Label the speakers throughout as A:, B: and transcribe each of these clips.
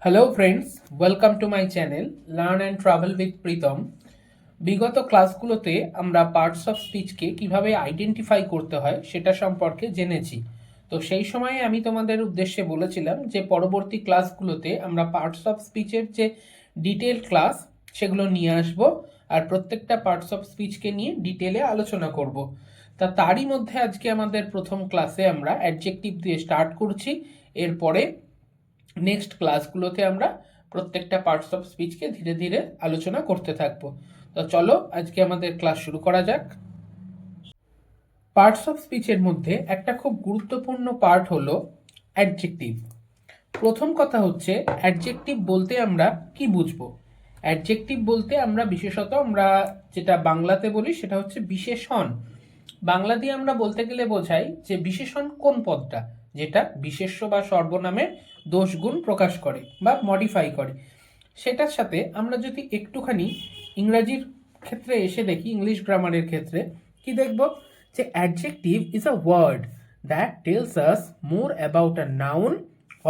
A: Hello friends, welcome to my channel learn and travel with Pritam. বিগত ক্লাসগুলোতে আমরা parts of স্পিচকে কিভাবে আইডেন্টিফাই করতে হয় সেটা সম্পর্কে জেনেছি। তো সেই সময়ে আমি তোমাদের উদ্দেশ্যে বলেছিলাম যে পরবর্তী ক্লাসগুলোতে আমরা পার্টস অফ স্পিচের যে ডিটেল ক্লাস সেগুলো নিয়ে আসব, আর প্রত্যেকটা পার্টস অফ স্পিচকে নিয়ে ডিটেলে আলোচনা করব। তারই মধ্যে আজকে আমাদের প্রথম ক্লাসে আমরা অ্যাডজেক্টিভ দিয়ে স্টার্ট করছি। এরপরে নেক্সট ক্লাসগুলোতে আমরা প্রত্যেকটা পার্টস অফ স্পিচকে ধীরে ধীরে আলোচনা করতে থাকবো। তো চলো আজকে আমাদের ক্লাস শুরু করা যাক। পার্টস অফ স্পিচের মধ্যে একটা খুব গুরুত্বপূর্ণ পার্ট হলো অ্যাডজেক্টিভ। প্রথম কথা হচ্ছে অ্যাডজেক্টিভ বলতে আমরা কি বুঝবো। অ্যাডজেক্টিভ বলতে আমরা বিশেষত আমরা যেটা বাংলাতে বলি সেটা হচ্ছে বিশেষণ। বাংলা দিয়ে আমরা বলতে গেলে বোঝাই যে বিশেষণ কোন পদটা, যেটা বিশেষ্য বা সর্বনামের দোষ গুণ প্রকাশ করে বা মডিফাই করে। সেটার সাথে আমরা যদি একটুখানি ইংরাজির ক্ষেত্রে এসে দেখি, ইংলিশ গ্রামারের ক্ষেত্রে কি দেখব, যে adjective is a word that tells us more about a noun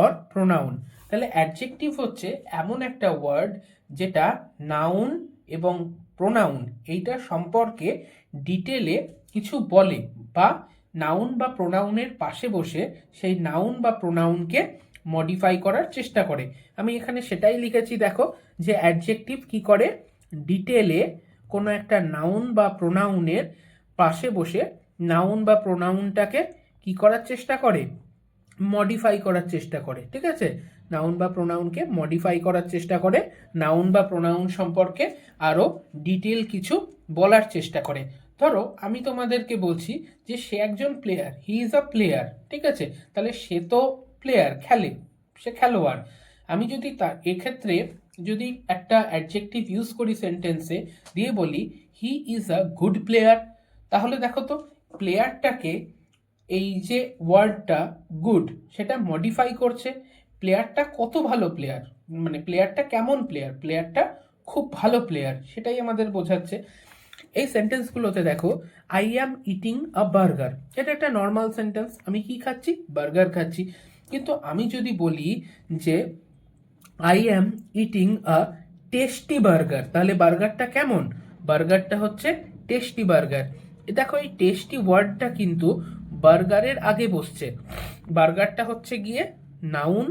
A: or pronoun. তাহলে অ্যাডজেক্টিভ হচ্ছে এমন একটা ওয়ার্ড যেটা নাউন এবং প্রোনাউন এইটা সম্পর্কে ডিটেলে কিছু বলে, বা নাউন বা প্রোনাউনের পাশে বসে সেই নাউন বা প্রোনাউনকে মডিফাই করার চেষ্টা করে। আমি এখানে সেটাই লিখেছি, দেখো যে অ্যাডজেক্টিভ কি করে, ডিটেলে কোনো একটা নাউন বা প্রোনাউনের পাশে বসে নাউন বা প্রোনাউনটাকে কি করার চেষ্টা করে, মডিফাই করার চেষ্টা করে। ঠিক আছে, নাউন বা প্রোনাউনকে মডিফাই করার চেষ্টা করে, নাউন বা প্রোনাউন সম্পর্কে আরও ডিটেল কিছু বলার চেষ্টা করে। ধরো আমি তোমাদেরকে বলছি যে সে একজন player, he is a player. ঠিক আছে, তাহলে সে তো প্লেয়ার, খেলে, সে খেলোয়াড়। আমি যদি তার এক্ষেত্রে যদি একটা অ্যাডজেক্টিভ ইউজ করি সেন্টেন্সে, দিয়ে বলি হি ইজ আ গুড প্লেয়ার, তাহলে দেখো তো প্লেয়ারটাকে এই যে ওয়ার্ডটা গুড সেটা মডিফাই করছে। প্লেয়ারটা কত ভালো প্লেয়ার, মানে প্লেয়ারটা কেমন প্লেয়ার, প্লেয়ারটা খুব ভালো প্লেয়ার, সেটাই আমাদের বোঝাচ্ছে। এই সেন্টেন্সগুলোতে দেখো, I am eating a burger, এটা একটা নর্মাল সেন্টেন্স, আমি কি খাচ্ছি, বার্গার খাচ্ছি। কিন্তু আমি যদি বলি যে I am eating a tasty burger, তাহলে বার্গারটা কেমন, বার্গারটা হচ্ছে টেস্টি বার্গার। দেখো এই টেস্টি ওয়ার্ডটা কিন্তু বার্গারের আগে বসছে, বার্গারটা হচ্ছে গিয়ে নাউন,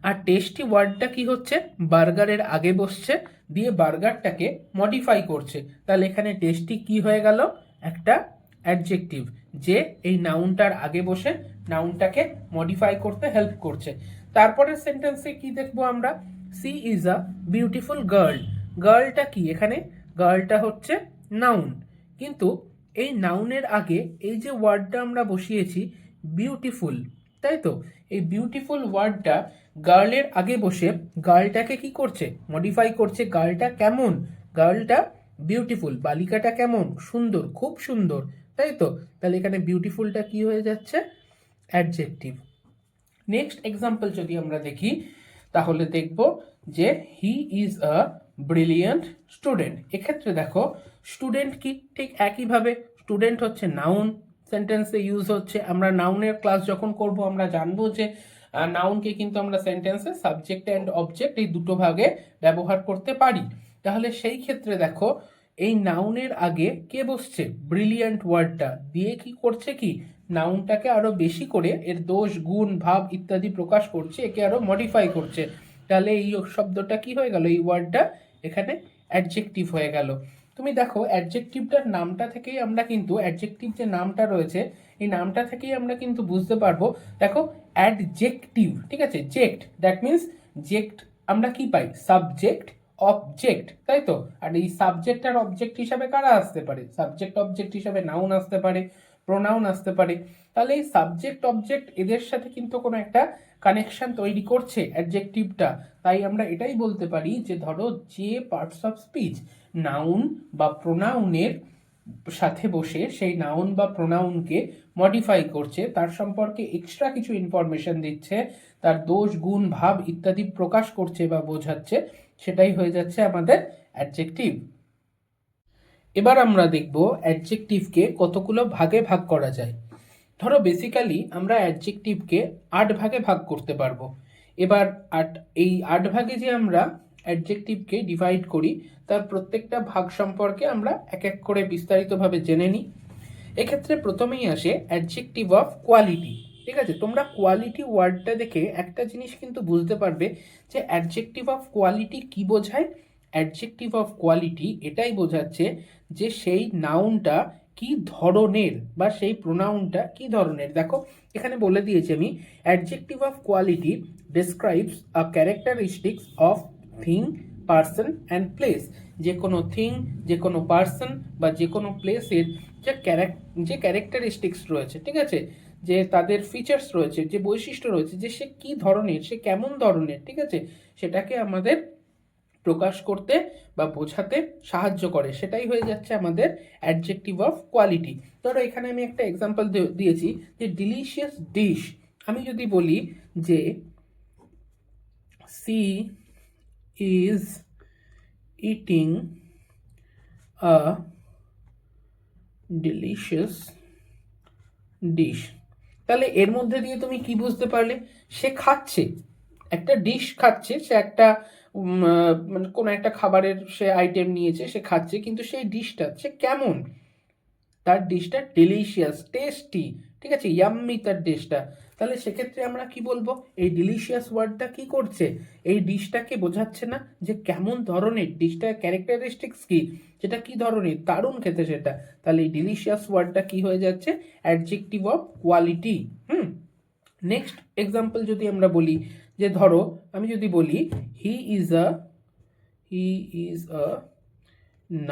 A: আর টেস্টি ওয়ার্ডটা কি হচ্ছে, বার্গারের আগে বসছে, দিয়ে বার্গারটাকে মডিফাই করছে। তাহলে এখানে টেস্টি কি হয়ে গেল, একটা অ্যাডজেক্টিভ, যে এই নাউনটার আগে বসে নাউনটাকে মডিফাই করতে হেল্প করছে। তারপরের সেন্টেন্সে কি দেখবো আমরা, she is a beautiful girl. গার্লটা কি, এখানে গার্লটা হচ্ছে নাউন, কিন্তু এই নাউনের আগে এই যে ওয়ার্ডটা আমরা বসিয়েছি বিউটিফুল, তাই তো এই বিউটিফুল ওয়ার্ডটা গার্লের আগে বসে গার্লটাকে কি করছে, মডিফাই করছে। গার্লটা কেমন, গার্লটা বিউটিফুল, বালিকাটা কেমন, সুন্দর, খুব সুন্দর, তাই তো। তাহলে এখানে বিউটিফুলটা কি হয়ে যাচ্ছে, অ্যাডজেক্টিভ। নেক্সট এক্সাম্পল যদি আমরা দেখি, তাহলে দেখব যে হি ইজ আ ব্রিলিয়ান্ট স্টুডেন্ট। এক্ষেত্রে দেখো স্টুডেন্ট কি, ঠিক একইভাবে স্টুডেন্ট হচ্ছে নাউন, সেন্টেন্সে ইউজ হচ্ছে। আমরা নাউনের ক্লাস যখন করব আমরা জানবো যে নাউনকে কিন্তু আমরা সেন্টেন্সে সাবজেক্ট অ্যান্ড অবজেক্ট এই দুটো ভাগে ব্যবহার করতে পারি। তাহলে সেই ক্ষেত্রে দেখো এই নাউনের আগে কে বসছে, ব্রিলিয়ান্ট ওয়ার্ডটা দিয়ে কি করছে, কি নাউনটাকে আরো বেশি করে এর দোষ গুণ ভাব ইত্যাদি প্রকাশ করছে, একে আরো মডিফাই করছে। তাহলে এই শব্দটা কি হয়ে গেল, এই ওয়ার্ডটা এখানে অ্যাডজেক্টিভ হয়ে গেল। তুমি দেখো অ্যাডজেক্টিভটার নামটা থেকেই আমরা কিন্তু, অ্যাডজেক্টিভ যে নামটা রয়েছে এই নামটা থেকেই আমরা কিন্তু বুঝতে পারবো। দেখো অ্যাডজেক্টিভ, ঠিক আছে, জেক্ট, দ্যাট মিনস জেক্ট আমরা কি পাই, সাবজেক্ট অবজেক্ট, তাই তো। আর এই সাবজেক্ট আর অবজেক্ট হিসাবে কারা আসতে পারে, সাবজেক্ট অবজেক্ট হিসাবে নাউন আসতে পারে, প্রোনাউন আসতে পারে। তাহলে এই সাবজেক্ট অবজেক্ট এদের সাথে কিন্তু কোনো একটা কানেকশন তৈরি করছে অ্যাডজেক্টিভটা। তাই আমরা এটাই বলতে পারি যে ধরো যে পার্টস অফ স্পিচ নাউন বা প্রোনাউনের সাথে বসে সেই নাউন বা প্রোনাউনকে মডিফাই করছে, তার সম্পর্কে এক্সট্রা কিছু ইনফরমেশন দিচ্ছে, তার দোষ গুণ ভাব ইত্যাদি প্রকাশ করছে বা বোঝাচ্ছে, সেটাই হয়ে যাচ্ছে আমাদের অ্যাডজেক্টিভ। এবার আমরা দেখব অ্যাডজেক্টিভকে কতগুলো ভাগে ভাগ করা যায়। ধরো বেসিক্যালি আমরা অ্যাডজেক্টিভকে 8 ভাগে ভাগ করতে পারবো। এবার এই 8 ভাগে যে আমরা অ্যাডজেক্টিভকে ডিভাইড করি তার প্রত্যেকটা ভাগ সম্পর্কে আমরা এক এক করে বিস্তারিতভাবে জেনে নিই। এক্ষেত্রে প্রথমেই আসে অ্যাডজেক্টিভ অফ কোয়ালিটি। ঠিক আছে, তোমরা কোয়ালিটি ওয়ার্ডটা দেখে একটা জিনিস কিন্তু বুঝতে পারবে যে অ্যাডজেক্টিভ অফ কোয়ালিটি কি বোঝায়। অ্যাডজেক্টিভ অফ কোয়ালিটি এটাই বোঝাচ্ছে যে সেই নাউনটা কি ধরনের বা সেই প্রোনাউনটা কি ধরনের। দেখো এখানে বলে দিয়েছি আমি, adjective of quality describes a characteristics of thing, person and place. যে কোনো থিং, যে কোনো পার্সন বা যে কোনো প্লেসের যে ক্যারেক্টারিস্টিক্স রয়েছে, ঠিক আছে, যে তাদের ফিচার্স রয়েছে, যে বৈশিষ্ট্য রয়েছে, যে সে কি ধরনের, সে কেমন ধরনের, ঠিক আছে, সেটাকে আমাদের প্রকাশ করতে বা বোঝাতে সাহায্য করে। সেটাই হয়ে যাচ্ছে আমাদের অ্যাডজেক্টিভ অফ কোয়ালিটি। ধরো এখানে আমি একটা এক্সাম্পল দিয়েছি যে ডিলিশিয়াস ডিশ। আমি যদি বলি যে she is eating a delicious dish, তাহলে এর মধ্যে দিয়ে তুমি কি বুঝতে পারলে? সে খাচ্ছে, একটা ডিশ খাচ্ছে, সে একটা মানে কোনো একটা খাবারের সে আইটেম নিয়েছে, সে খাচ্ছে, কিন্তু সেই ডিশটা সে কেমন, তার ডিশটা ডেলিশিয়াস, টেস্টি, ঠিক আছে, ইয়াম্মি তার ডিশটা। তাহলে সেক্ষেত্রে আমরা কি বলবো? এই ডিলিশিয়াস ওয়ার্ডটা কি করছে? এই ডিশটাকে বোঝাচ্ছে না যে কেমন ধরনের, ডিশটার ক্যারেক্টারিস্টিক্স কি, সেটা কি ধরনের, দারুণ খেতে সেটা। তাহলে এই ডিলিশিয়াস ওয়ার্ডটা কি হয়ে যাচ্ছে? Adjective of quality. Next example যদি আমরা বলি যে ধরো আমি যদি বলি হি ইজ আ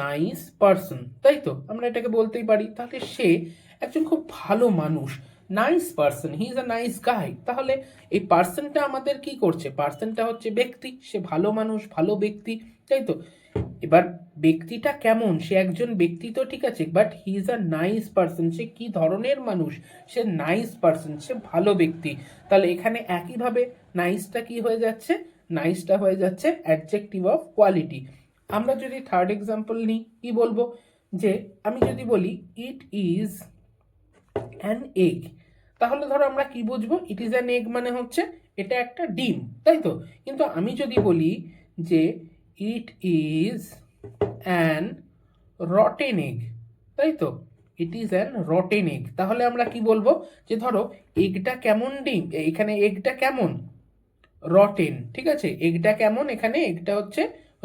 A: নাইস পারসন, তাই তো আমরা এটাকে বলতেই পারি। তাহলে সে একজন খুব ভালো মানুষ, nice person, he is a nice guy. তাহলে এই পার্সনটা আমাদের কি করছে? পার্সনটা হচ্ছে ব্যক্তি, সে ভালো মানুষ, ভালো ব্যক্তি, তাই তো। এবার ব্যক্তিটা কেমন? সে একজন ব্যক্তি তো ঠিক আছে, but he is a nice person, সে কি ধরনের মানুষ? সে নাইস পারসন, সে ভালো ব্যক্তি। তাহলে এখানে একইভাবে নাইসটা কি হয়ে যাচ্ছে? নাইসটা হয়ে যাচ্ছে অ্যাডজেক্টিভ অফ কোয়ালিটি। আমরা যদি থার্ড এক্সাম্পল নিই, কি বলবো? যে আমি যদি বলি ইট ইজ অ্যান এগ, তাহলে ধরো আমরা কি বুঝবো? ইট ইজ অ্যান এগ মানে হচ্ছে এটা একটা ডিম, তাই তো। কিন্তু আমি যদি বলি যে it is an rotten egg, তাই তো, it is an rotten egg, তাহলে আমরা কি বলবো? যে ধরো এগটা কেমন ডিম, এখানে এগটা কেমন? রটেন, ঠিক আছে, এগটা কেমন, এখানে এগটা হচ্ছে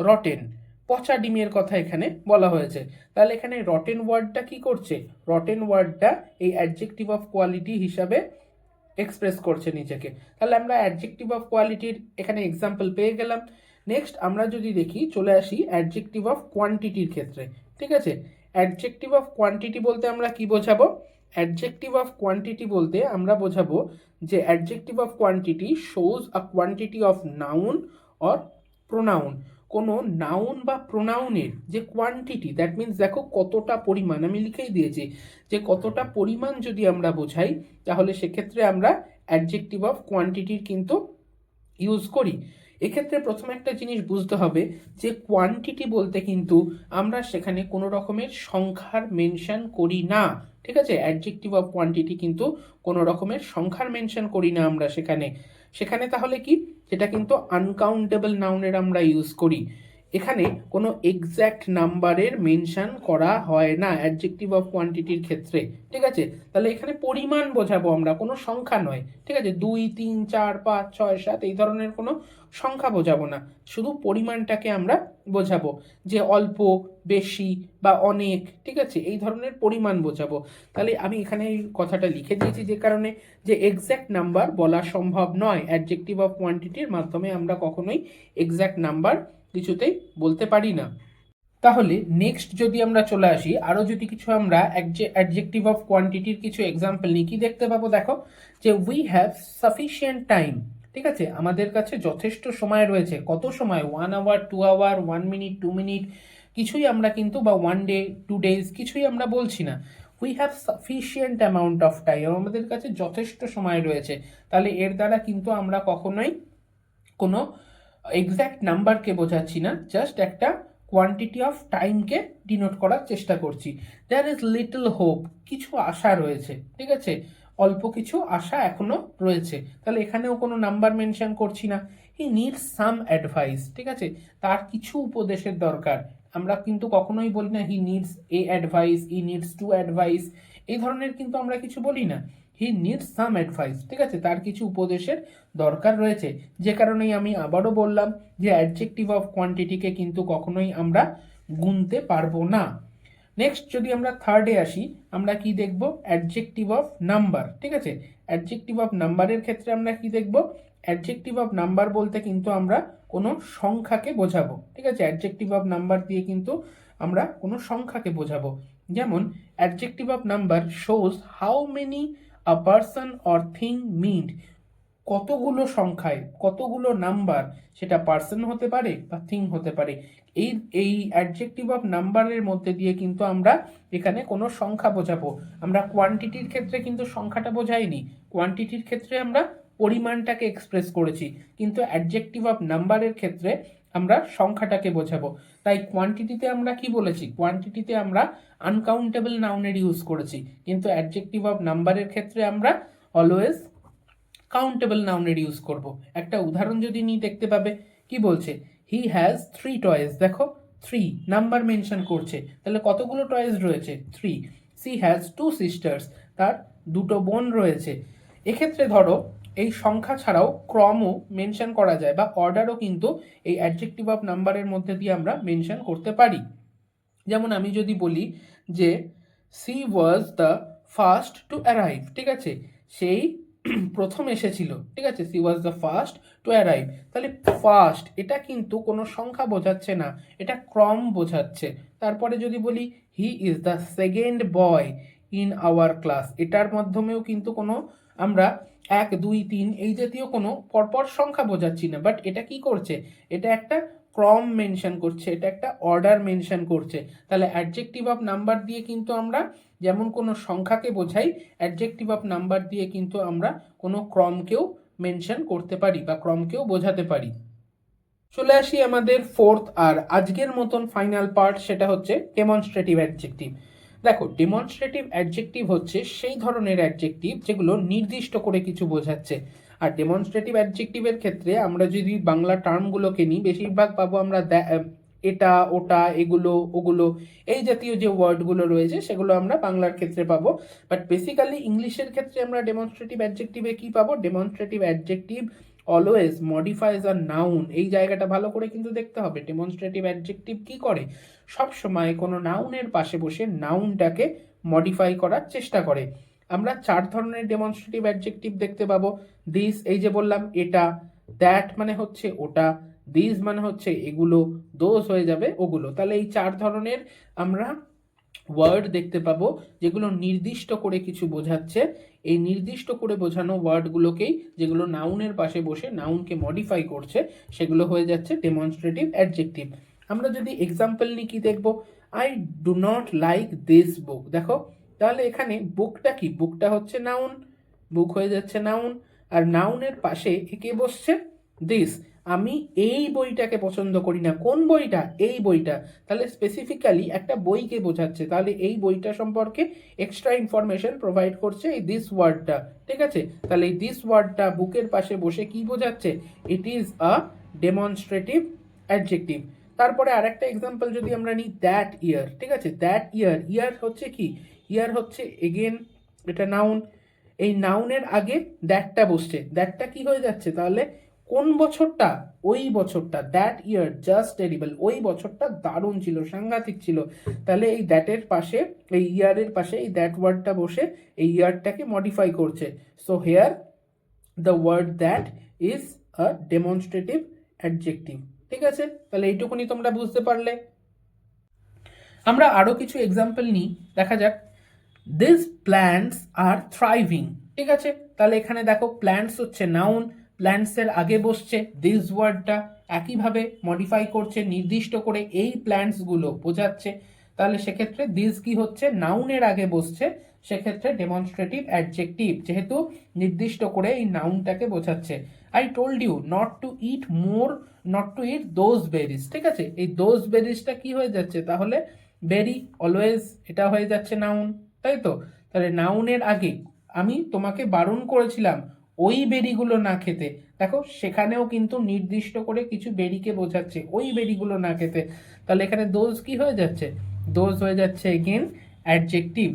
A: রটেন, পচা ডিমের কথা এখানে বলা হয়েছে। তাহলে এখানে রটেন ওয়ার্ডটা কি করছে? রটেন ওয়ার্ডটা এই অ্যাডজেক্টিভ অফ কোয়ালিটি হিসাবে এক্সপ্রেস করছে নিজেকে। তাহলে আমরা অ্যাডজেক্টিভ অফ কোয়ালিটির এখানে এক্সাম্পল পেয়ে গেলাম। নেক্সট আমরা যদি দেখি, চলে আসি অ্যাডজেক্টিভ অফ কোয়ান্টিটির ক্ষেত্রে। ঠিক আছে, অ্যাডজেক্টিভ অফ কোয়ান্টিটি বলতে আমরা কি বোঝাবো? অ্যাডজেক্টিভ অফ কোয়ান্টিটি বলতে আমরা বোঝাবো যে adjective of quantity shows a quantity of noun or pronoun. কোনো নাউন বা প্রোনাউনের যে কোয়ান্টিটি, দ্যাট মিনস দেখো কতটা পরিমাণ, আমি লিখেই দিয়েছি যে কতটা পরিমাণ যদি আমরা বোঝাই, তাহলে সেক্ষেত্রে আমরা অ্যাডজেক্টিভ অফ কোয়ান্টিটির কিন্তু ইউজ করি। এক্ষেত্রে প্রথমে একটা জিনিস বুঝতে হবে যে কোয়ান্টিটি বলতে কিন্তু আমরা সেখানে কোনো রকমের সংখ্যার মেনশন করি না। ঠিক আছে, অ্যাডজেক্টিভ অফ কোয়ান্টিটি কিন্তু কোনো রকমের সংখ্যার মেনশন করি না আমরা সেখানে। সেখানে তাহলে কি, সেটা কিন্তু আনকাউন্টেবল নাউনের আমরা ইউজ করি। এখানে কোনো এক্স্যাক্ট নাম্বারের মেনশন করা হয় না অ্যাডজেক্টিভ অফ কোয়ান্টিটির ক্ষেত্রে। ঠিক আছে, তাহলে এখানে পরিমাণ বোঝাবো আমরা, কোনো সংখ্যা নয়। ঠিক আছে, 2, 3, 4, 5, 6, 7 এই ধরনের কোনো সংখ্যা বোঝাবো না, শুধু পরিমাণটাকে আমরা বোঝাবো, যে অল্প, বেশি বা অনেক, ঠিক আছে, এই ধরনের পরিমাণ বোঝাবো। তাহলে আমি এখানে এই কথাটা লিখে দিয়েছি যে কারণে, যে এক্স্যাক্ট নাম্বার বলা সম্ভব নয় অ্যাডজেক্টিভ অফ কোয়ান্টিটির মাধ্যমে, আমরা কখনোই এক্স্যাক্ট নাম্বার কিছুতেই বলতে পারি না। তাহলে নেক্সট যদি আমরা চলে আসি, আরও যদি কিছু আমরা অ্যাডজেক্টিভ অফ কোয়ান্টিটির কিছু এক্সাম্পল নিই, কি দেখতে পাবো? দেখো যে উই হ্যাভ সাফিসিয়েন্ট টাইম, ঠিক আছে, আমাদের কাছে যথেষ্ট সময় রয়েছে। কত সময়? 1 আওয়ার, 2 আওয়ার, 1 মিনিট, 2 মিনিট, কিছুই আমরা কিন্তু, বা 1 ডে, 2 ডেজ, কিছুই আমরা বলছি না। We have sufficient amount of time, আমাদের কাছে যথেষ্ট সময় রয়েছে। তাহলে এর দ্বারা কিন্তু আমরা কখনোই কোনো এক্স্যাক্ট নাম্বারকে বোঝাচ্ছি না, জাস্ট একটা কোয়ান্টিটি অফ টাইমকে ডিনোট করার চেষ্টা করছি। দেয়ার ইজ লিটল হোপ, কিছু আশা রয়েছে, ঠিক আছে, অল্প কিছু আশা এখনো রয়েছে, তাহলে এখানেও কোনো নাম্বার মেনশন করছি না। হি নিডস সাম অ্যাডভাইস, ঠিক আছে, তার কিছু উপদেশের দরকার। আমরা কিন্তু কখনোই বলি না হি needs a advice, he needs to advice, এই ধরনের কিন্তু আমরা কিছু বলি না। হি নিডস সাম অ্যাডভাইস, ঠিক আছে, তার কিছু উপদেশের দরকার রয়েছে। যে কারণেই আমি আবারও বললাম যে অ্যাডজেক্টিভ অফ কোয়ান্টিটিকে কিন্তু কখনোই আমরা গুনতে পারবো না। নেক্সট যদি আমরা থার্ডে আসি, আমরা কি দেখব, অ্যাডজেক্টিভ অফ নাম্বার, ঠিক আছে। অ্যাডজেক্টিভ অফ নাম্বারের ক্ষেত্রে আমরা কি দেখব, অ্যাডজেক্টিভ অফ নাম্বার বলতে কিন্তু আমরা কোনো সংখ্যাকে বোঝাবো, ঠিক আছে। অ্যাডজেক্টিভ অফ নাম্বার দিয়ে কিন্তু আমরা কোনো সংখ্যাকে বোঝাবো। যেমন adjective of number shows how many a person or thing meet, কতগুলো সংখ্যায় কতগুলো নাম্বার, সেটা পার্সন হতে পারে বা থিং হতে পারে। এই এই অ্যাডজেক্টিভ অফ নাম্বারের মধ্যে দিয়ে কিন্তু আমরা এখানে কোনো সংখ্যা বোঝাবো। আমরা কোয়ান্টিটির ক্ষেত্রে কিন্তু সংখ্যাটা বোঝাইনি, কোয়ান্টিটির ক্ষেত্রে আমরা পরিমাণটাকে এক্সপ্রেস করেছি, কিন্তু অ্যাডজেক্টিভ অফ নাম্বারের ক্ষেত্রে আমরা সংখ্যাটাকে বোঝাবো। তাই কোয়ান্টিটিতে আমরা কি বলেছি, কোয়ান্টিটিতে আমরা আনকাউন্টেবল নাউনের ইউজ করেছি, কিন্তু অ্যাডজেক্টিভ অফ নাম্বারের ক্ষেত্রে আমরা অলওয়েজ কাউন্টেবল নাউনের ইউজ করব। একটা উদাহরণ যদি নিই দেখতে পাবে কি বলছে, হি হ্যাজ 3 টয়েস, দেখো 3 নাম্বার মেনশন করছে, তাহলে কতগুলো টয়েস রয়েছে, 3। সি হ্যাজ 2 সিস্টার্স, তার দুটো বোন রয়েছে। এক্ষেত্রে ধরো এই সংখ্যা ছাড়াও ক্রমও মেনশন করা যায় বা অর্ডারও কিন্তু এই অ্যাডজেক্টিভ অফ নাম্বারের মধ্যে দিয়ে আমরা মেনশন করতে পারি। যেমন আমি যদি বলি যে C was the first to arrive, ঠিক আছে, সেই প্রথম এসেছিল, ঠিক আছে, C was the first to arrive, তাহলে ফার্স্ট এটা কিন্তু কোনো সংখ্যা বোঝাচ্ছে না, এটা ক্রম বোঝাচ্ছে। তারপরে যদি বলি he is the second boy in our class, এটার মাধ্যমেও কিন্তু কোনো আমরা 1 2 3 এই জাতীয় কোনো পরপর সংখ্যা বোঝাচ্ছি না, বাট এটা কি করছে, এটা একটা ক্রম মেনশন করছে, এটা একটা অর্ডার মেনশন করছে। তাহলে অ্যাডজেক্টিভ অফ নাম্বার দিয়ে কিন্তু আমরা যেমন কোনো সংখ্যাকে বোঝাই, অ্যাডজেক্টিভ অফ নাম্বার দিয়ে কিন্তু আমরা কোনো ক্রমকেও মেনশন করতে পারি বা ক্রমকেও বোঝাতে পারি। চলে আসি আমাদের ফোর্থ আর আজকের মতন ফাইনাল পার্ট, সেটা হচ্ছে ডেমনস্ট্রেটিভ অ্যাডজেক্টিভ। দেখো ডেমনস্ট্রেটিভ অ্যাডজেক্টিভ হচ্ছে সেই ধরনের অ্যাডজেক্টিভ যেগুলো নির্দিষ্ট করে কিছু বোঝাচ্ছে। আর ডেমনস্ট্রেটিভ অ্যাডজেক্টিভের ক্ষেত্রে আমরা যদি বাংলা টার্মগুলোকে নিই, বেশিরভাগ পাবো আমরা এটা ওটা এগুলো ওগুলো এই জাতীয় যে ওয়ার্ডগুলো রয়েছে সেগুলো আমরা বাংলার ক্ষেত্রে পাবো। বাট বেসিক্যালি ইংলিশের ক্ষেত্রে আমরা ডেমনস্ট্রেটিভ অ্যাডজেক্টিভে কি পাবো, demonstrative adjective always modifies a noun, এই জায়গাটা ভালো করে কিন্তু দেখতে হবে। ডেমনস্ট্রেটিভ অ্যাডজেক্টিভ কি করে, সব সময় কোনো নাউনের পাশে বসে নাউনটাকে মডিফাই করার চেষ্টা করে। আমরা 4 ধরনের ডেমনস্ট্রেটিভ অ্যাডজেক্টিভ দেখতে পাবো। দিস, এই যে বললাম এটা, দ্যাট মানে হচ্ছে ওটা, দিস মানে হচ্ছে এগুলো, দোজ হয়ে যাবে ওগুলো। তাহলে এই 4 ধরনের আমরা ওয়ার্ড দেখতে পাবো যেগুলো নির্দিষ্ট করে কিছু বোঝাচ্ছে। এই নির্দিষ্ট করে বোঝানো ওয়ার্ডগুলোকেই, যেগুলো নাউনের পাশে বসে নাউনকে মডিফাই করছে, সেগুলো হয়ে যাচ্ছে ডেমনস্ট্রেটিভ অ্যাডজেক্টিভ। আমরা যদি এক্সাম্পল নিই কি দেখব, I do not like this book, দেখো তাহলে এখানে বুকটা কি, বুকটা হচ্ছে নাউন, বুক হয়ে যাচ্ছে নাউন, আর নাউনের পাশে কে বসছে, দিস। আমি এই বইটাকে পছন্দ করি না, কোন বইটা, এই বইটা, তাহলে স্পেসিফিক্যালি একটা বইকে বোঝাচ্ছে। তাহলে এই বইটা সম্পর্কে এক্সট্রা ইনফরমেশন প্রোভাইড করছে এই দিস ওয়ার্ডটা, ঠিক আছে। তাহলে এই দিস ওয়ার্ডটা বুকের পাশে বসে কি বোঝাচ্ছে, it is a demonstrative adjective. তারপরে আরেকটা এক্সাম্পল যদি আমরা নিই, দ্যাট ইয়ার, ঠিক আছে, দ্যাট ইয়ার, ইয়ার হচ্ছে কি, ইয়ার হচ্ছে এগেন এটা নাউন, এই নাউনের আগে দ্যাটটা বসছে, দ্যাটটা কি হয়ে যাচ্ছে, তাহলে কোন বছরটা, ওই বছরটা, দ্যাট ইয়ার জাস্ট টেরিবল, ওই বছরটা দারুণ ছিল, সাংঘাতিক ছিল। তাহলে এই দ্যাটের পাশে, এই ইয়ারের পাশে এই দ্যাট ওয়ার্ডটা বসে এই ইয়ারটাকে মডিফাই করছে। So here the word that is a demonstrative adjective, ঠিক আছে। তাহলে এইটুকুনি তোমরা বুঝতে পারলে। আমরা আরো কিছু এক্সাম্পল নিই, দেখা যাক। দিস প্ল্যান্টস আর থ্রাইভিং, ঠিক আছে, তাহলে এখানে দেখো প্ল্যান্টস হচ্ছে নাউন, প্ল্যান্টসের আগে বসছে দিস ওয়ার্ডটা, একইভাবে মডিফাই করছে নির্দিষ্ট করে এই প্ল্যান্টসগুলো বোঝাচ্ছে। তাহলে সেক্ষেত্রে দিস কি হচ্ছে, নাউনের আগে বসছে, সেক্ষেত্রে ডেমনস্ট্রেটিভ অ্যাডজেক্টিভ, যেহেতু নির্দিষ্ট করে এই নাউনটাকে বোঝাচ্ছে। I told you not to eat more, not to eat those berries, ঠিক আছে, এই দোজ বেরিজটা কি হয়ে যাচ্ছে, তাহলে বেরি অলওয়েজ এটা হয়ে যাচ্ছে নাউন, তাই তো। তাহলে নাউনের আগে আমি তোমাকে বারণ করেছিলাম ওই বেরিগুলো না খেতে, দেখো সেখানেও কিন্তু নির্দিষ্ট করে কিছু বেরিকে বোঝাচ্ছে ওই বেরিগুলো না খেতে, তাহলে এখানে দোজ কি হয়ে যাচ্ছে, দোজ হয়ে যাচ্ছে এগেন অ্যাডজেক্টিভ।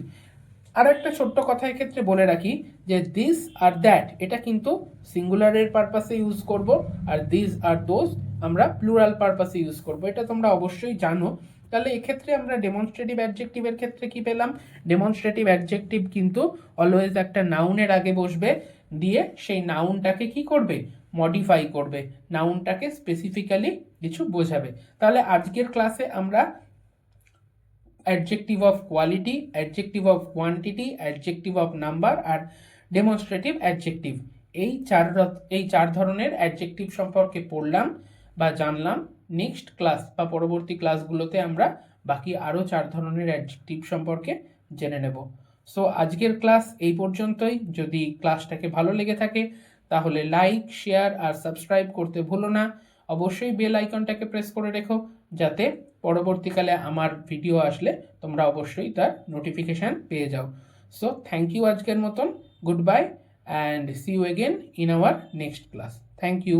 A: আর একটা ছোট্ট কথা এক্ষেত্রে বলে রাখি যে দিস আর দ্যাট এটা কিন্তু সিঙ্গুলারের পারপাসে ইউজ করব, আর দিস আর দোজ আমরা প্লুরাল পারপাসে ইউজ করব, এটা তোমরা অবশ্যই জানো। তাহলে এক্ষেত্রে আমরা ডেমনস্ট্রেটিভ অ্যাডজেক্টিভের ক্ষেত্রে কি পেলাম, ডেমনস্ট্রেটিভ অ্যাডজেক্টিভ কিন্তু অলওয়েজ একটা নাউনের আগে বসবে, দিয়ে সেই নাউনটাকে কি করবে, মডিফাই করবে, নাউনটাকে স্পেসিফিক্যালি কিছু বোঝাবে। তাহলে আজকের ক্লাসে আমরা adjective of quality, adjective of quantity, adjective of number আর ডেমনস্ট্রেটিভ অ্যাডজেক্টিভ, এই চার ধরনের অ্যাডজেক্টিভ সম্পর্কে পড়লাম বা জানলাম। নেক্সট ক্লাস বা পরবর্তী ক্লাসগুলোতে আমরা বাকি আরও 4 ধরনের অ্যাডজেক্টিভ সম্পর্কে জেনে নেব। সো আজকের ক্লাস এই পর্যন্তই। যদি ক্লাসটাকে ভালো লেগে থাকে তাহলে লাইক, শেয়ার আর সাবস্ক্রাইব করতে ভুলো না। অবশ্যই বেল আইকনটাকে প্রেস করে রেখো, যাতে পরবর্তীকালে আমার ভিডিও আসলে তোমরা অবশ্যই তার নোটিফিকেশান পেয়ে যাও। সো থ্যাংক ইউ আজকের মতন, good bye and see you again in our next class. Thank you.